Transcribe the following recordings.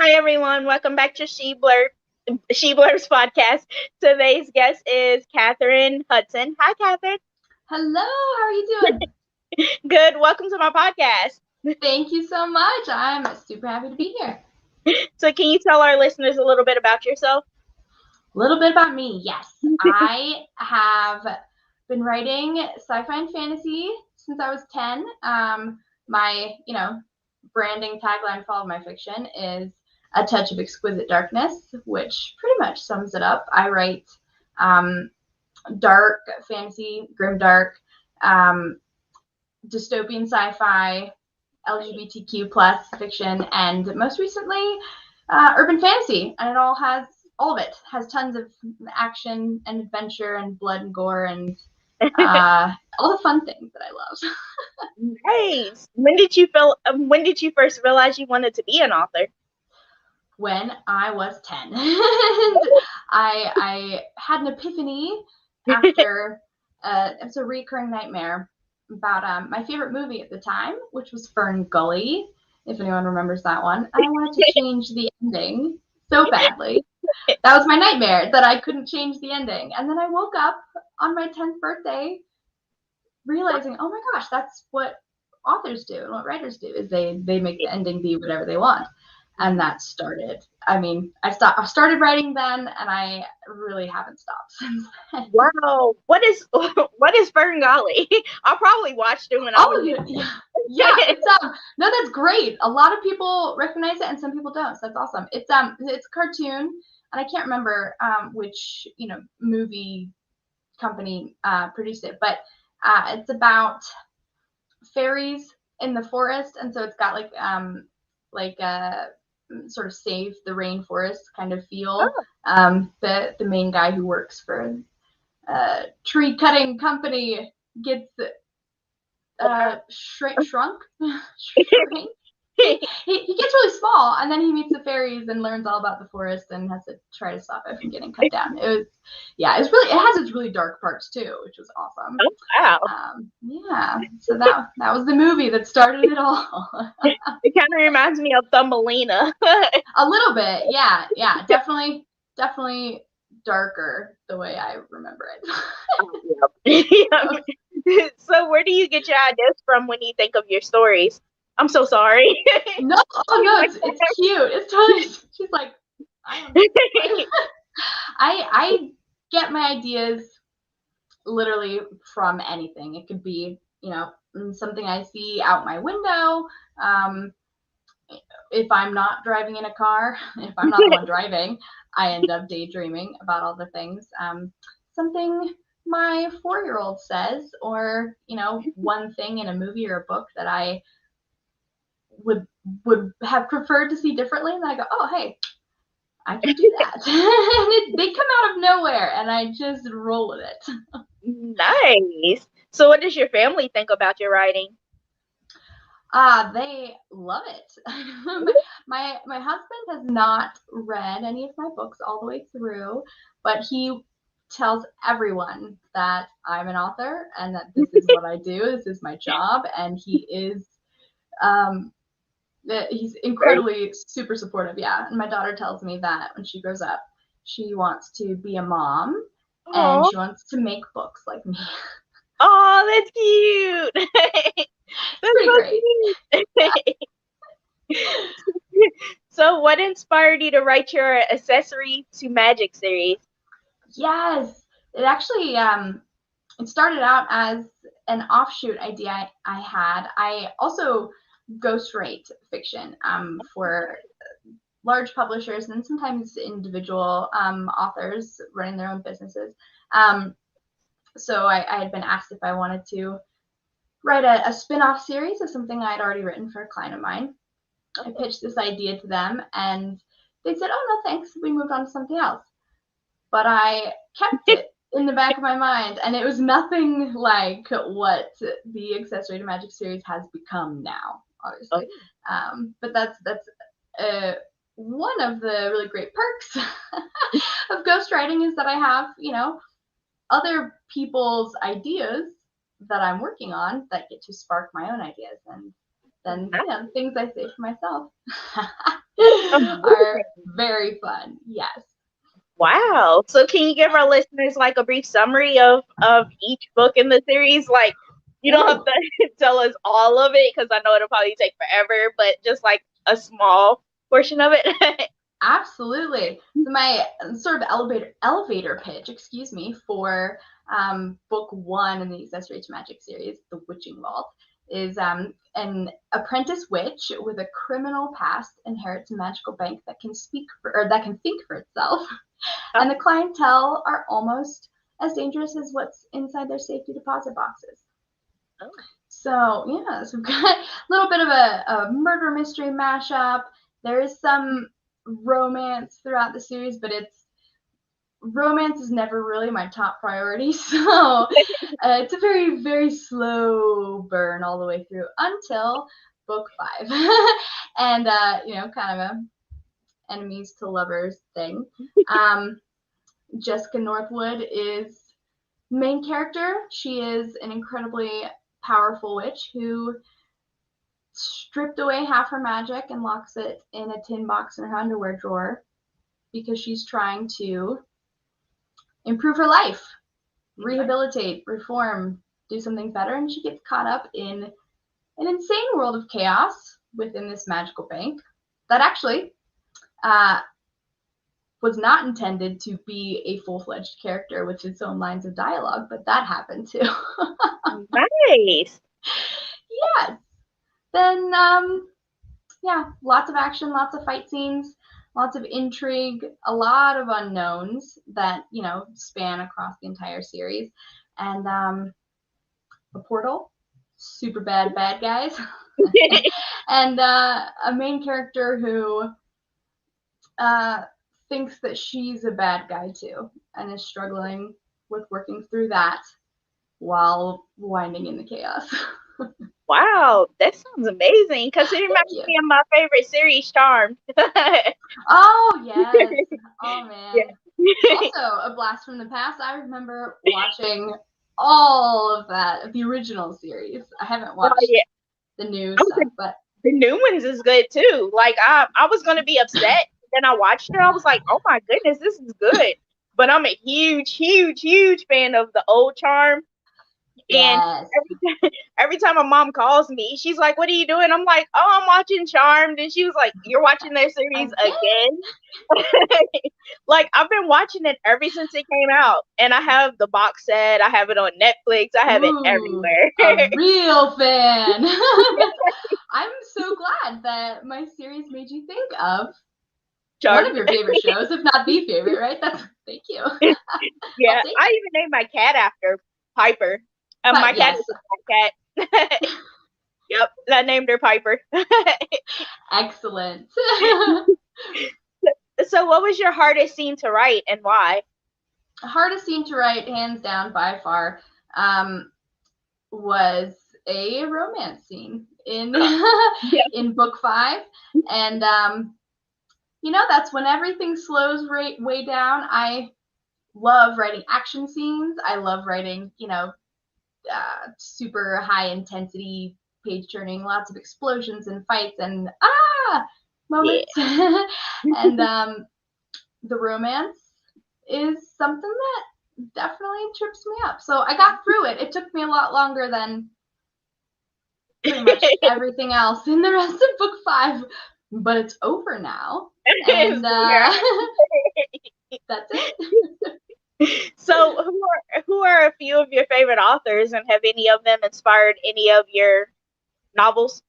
Hi everyone, welcome back to She Blur's podcast. Today's guest is Kathrin Hutson. Hi, Kathrin. Hello, how are you doing? Good. Welcome to my podcast. Thank you so much. I'm super happy to be here. So, can you tell our listeners a little bit about yourself? A little bit about me. Yes, I have been writing sci-fi and fantasy since I was 10. My, branding tagline for all of my fiction is a touch of exquisite darkness, which pretty much sums it up. I write dark fantasy, grimdark, dystopian sci-fi, LGBTQ plus fiction, and most recently urban fantasy. And all of it has tons of action and adventure and blood and gore and all the fun things that I love. Nice. When did you first realize you wanted to be an author? When I was 10. I had an epiphany after it was a recurring nightmare about my favorite movie at the time, which was Fern Gully, if anyone remembers that one. And I wanted to change the ending so badly. That was my nightmare, that I couldn't change the ending. And then I woke up on my 10th birthday realizing, oh my gosh, that's what authors do and what writers do, is they make the ending be whatever they want. And that started. I started writing then, and I really haven't stopped since then. Wow. What is Ferngully? I probably watched it when I was yeah. It's no, that's great. A lot of people recognize it, and some people don't. So that's awesome. It's a cartoon, and I can't remember which movie company produced it, but it's about fairies in the forest, and so it's got like a sort of save the rainforest kind of feel. The main guy who works for a tree cutting company gets shrunk. He gets really small, and then he meets the fairies and learns all about the forest and has to try to stop it from getting cut down. It has its really dark parts too, which was awesome. Oh, wow. So that was the movie that started it all. It kind of reminds me of Thumbelina. A little bit, yeah, definitely darker the way I remember it. So where do you get your ideas from when you think of your stories? I'm so sorry. No, it's cute. It's totally. She's like, I get my ideas literally from anything. It could be, something I see out my window. If I'm not driving in a car, if I'm not the one driving, I end up daydreaming about all the things. Something my 4-year-old says, or one thing in a movie or a book that I would have preferred to see differently, and I go, oh hey, I can do that. And they come out of nowhere, and I just roll with it. Nice. So what does your family think about your writing? They love it. my husband has not read any of my books all the way through, but he tells everyone that I'm an author and that this is what I do. This is my job, and he is he's incredibly super supportive. Yeah, and my daughter tells me that when she grows up, she wants to be a mom. Aww. And she wants to make books like me. Oh, that's cute. That's pretty great. So what inspired you to write your Accessory to Magic series? Yes, it actually it started out as an offshoot idea I had. I also ghostwrite fiction for large publishers and sometimes individual authors running their own businesses. So I had been asked if I wanted to write a spin-off series of something I had already written for a client of mine. I pitched this idea to them, and they said, oh, no, thanks. We moved on to something else. But I kept it in the back of my mind, and it was nothing like what the Accessory to Magic series has become now, obviously. But that's one of the really great perks of ghostwriting, is that I have, other people's ideas that I'm working on that get to spark my own ideas. And then Nice. the things I say for myself are Amazing. very fun. Yes. Wow. So can you give our listeners like a brief summary of each book in the series? Like you don't have Ooh, to tell us all of it because I know it'll probably take forever, but just like a small portion of it. absolutely. So my sort of elevator pitch, for book one in the Accessory to Magic series, The Witching Vault, is an apprentice witch with a criminal past inherits a magical bank that can think for itself, and the clientele are almost as dangerous as what's inside their safety deposit boxes. Oh, So yeah, so we've got a little bit of a murder mystery mashup. There is some romance throughout the series, but romance is never really my top priority. So it's a very, very slow burn all the way through until book 5, and kind of a enemies to lovers thing. Jessica Northwood is main character. She is an incredibly powerful witch who stripped away half her magic and locks it in a tin box in her underwear drawer because she's trying to improve her life, rehabilitate, reform, do something better, and she gets caught up in an insane world of chaos within this magical bank that actually uh, was not intended to be a full-fledged character with its own lines of dialogue, but that happened too. nice. Yes. Then lots of action, lots of fight scenes, lots of intrigue, a lot of unknowns that, span across the entire series. And a portal, super bad guys, and a main character who thinks that she's a bad guy too and is struggling with working through that while winding in the chaos. Wow, that sounds amazing. Because it Thank reminds you. me of my favorite series, Charmed. Oh, yes. Oh, Yeah. man. Also, a blast from the past. I remember watching all of that, the original series. I haven't Oh watched yeah. the new I was stuff, but the new ones is good too. Like I was gonna be upset. Then I watched it. I was like, oh my goodness, this is good. But I'm a huge, huge, huge fan of the old Charm. And yes. every time my mom calls me, she's like, "What are you doing?" I'm like, "Oh, I'm watching Charmed." And she was like, "You're watching their series Again? again?" Like I've been watching it ever since it came out, and I have the box set. I have it on Netflix. I have it Ooh, a everywhere. real fan. I'm so glad that my series made you think of one of Charmed. your favorite shows, if not the favorite, right? Thank you. I'll Yeah, take I it. even named my cat after Piper. My But cat yes, is a black cat. Yep, I named her Piper. excellent. So, what was your hardest scene to write and why? Hardest scene to write, hands down, by far, was a romance scene in Yeah. in book 5, and that's when everything slows way down. I love writing action scenes. I love writing, super high intensity, page turning, lots of explosions and fights and Yeah. moments. And the romance is something that definitely trips me up. So I got through it. It took me a lot longer than pretty much everything else in the rest of book 5, but it's over now. And So you're that's it. So, who are a few of your favorite authors, and have any of them inspired any of your novels?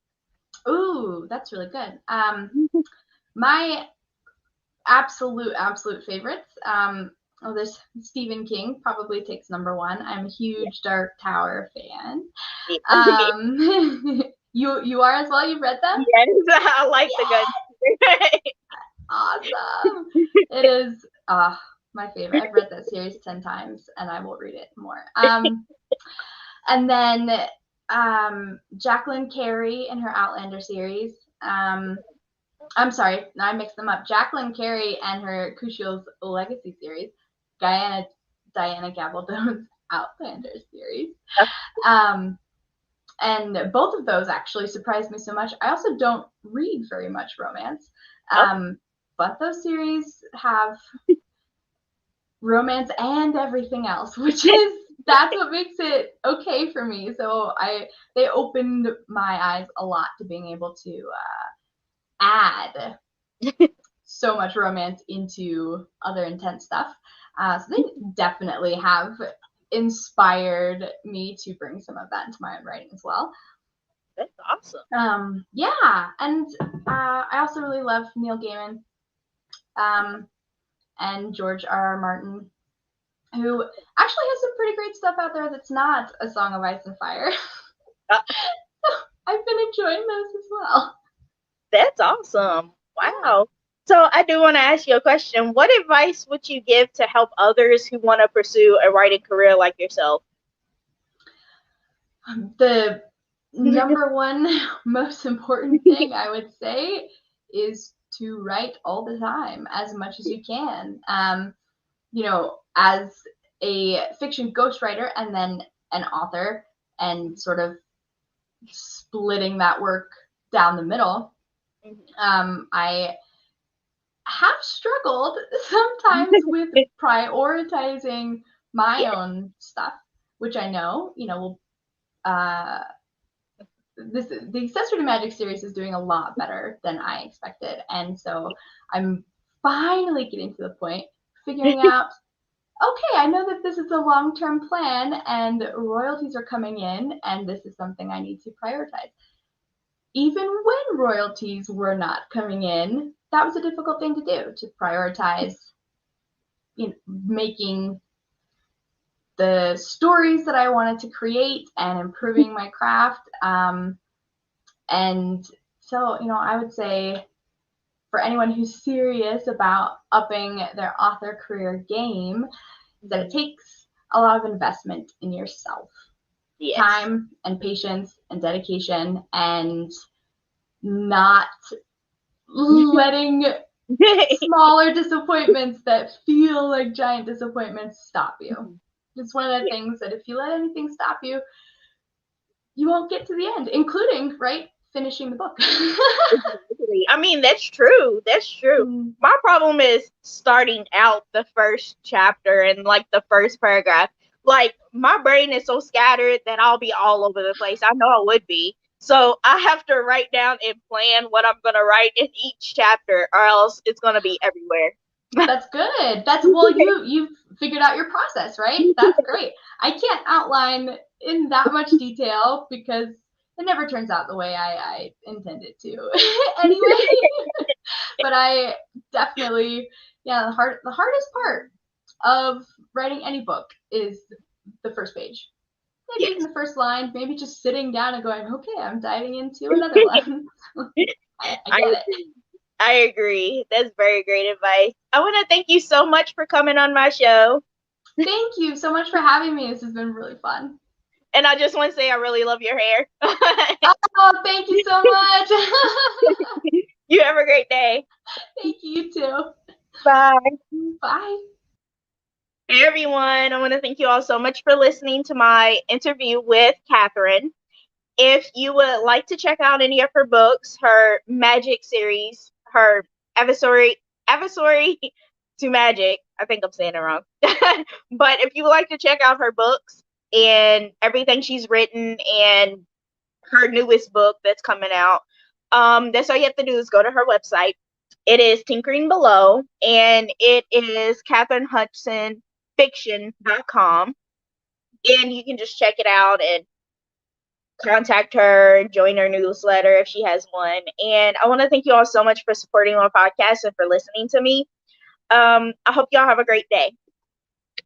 Ooh, that's really good. My absolute favorites. There's Stephen King probably takes number one. I'm a huge Dark Tower fan. Yeah. You are as well. You've read them? Yes, I like the gun. Yeah, awesome. It is my favorite. I've read that series 10 times, and I will read it more. And then Jacqueline Carey in her Outlander series. I'm sorry, I mixed them up. Jacqueline Carey and her Crucial's Legacy series. Diana Gabaldon's Outlander series. Um, And both of those actually surprised me so much. I also don't read very much romance, but those series have romance and everything else, which is that's what makes it okay for me. So they opened my eyes a lot to being able to add so much romance into other intense stuff. So they definitely have inspired me to bring some of that into my own writing as well. That's awesome. Yeah, and I also really love Neil Gaiman and George R.R. Martin, who actually has some pretty great stuff out there that's not A Song of Ice and Fire. I've been enjoying those as well. That's awesome. Wow. So I do want to ask you a question. What advice would you give to help others who want to pursue a writing career like yourself? The number one most important thing I would say is to write all the time, as much as you can. As a fiction ghostwriter and then an author, and sort of splitting that work down the middle, I have struggled sometimes with prioritizing my own stuff, which I know, will the Accessory to Magic series is doing a lot better than I expected. And so I'm finally getting to the point, figuring out, okay, I know that this is a long-term plan and royalties are coming in, and this is something I need to prioritize. Even when royalties were not coming in, that was a difficult thing to do, to prioritize making the stories that I wanted to create and improving my craft. And so, I would say for anyone who's serious about upping their author career game, that it takes a lot of investment in yourself. Yes. Time and patience and dedication, and not letting smaller disappointments that feel like giant disappointments stop you. It's one of the things that if you let anything stop you, you won't get to the end, including, finishing the book. I mean, that's true. That's true. My problem is starting out the first chapter and the first paragraph. My brain is so scattered that I'll be all over the place. I know I would be. So I have to write down and plan what I'm going to write in each chapter, or else it's going to be everywhere. That's good. You've figured out your process, right? That's great. I can't outline in that much detail because it never turns out the way I intended to anyway. But I definitely, the hardest part of writing any book is the first page. Maybe even the first line, maybe just sitting down and going, okay, I'm diving into another one. I get it. I agree. That's very great advice. I want to thank you so much for coming on my show. Thank you so much for having me. This has been really fun. And I just want to say I really love your hair. Oh, thank you so much. You have a great day. Thank you, you too. Bye. Bye. Hey, everyone. I want to thank you all so much for listening to my interview with Kathrin. If you would like to check out any of her books, her magic series, her adversary to magic, I think I'm saying it wrong. But if you would like to check out her books and everything she's written and her newest book that's coming out, that's all you have to do is go to her website. It is Tinkering Below, and it is KathrinHutsonFiction.com. And you can just check it out and contact her, join her newsletter if she has one. And I want to thank you all so much for supporting my podcast and for listening to me. I hope y'all have a great day.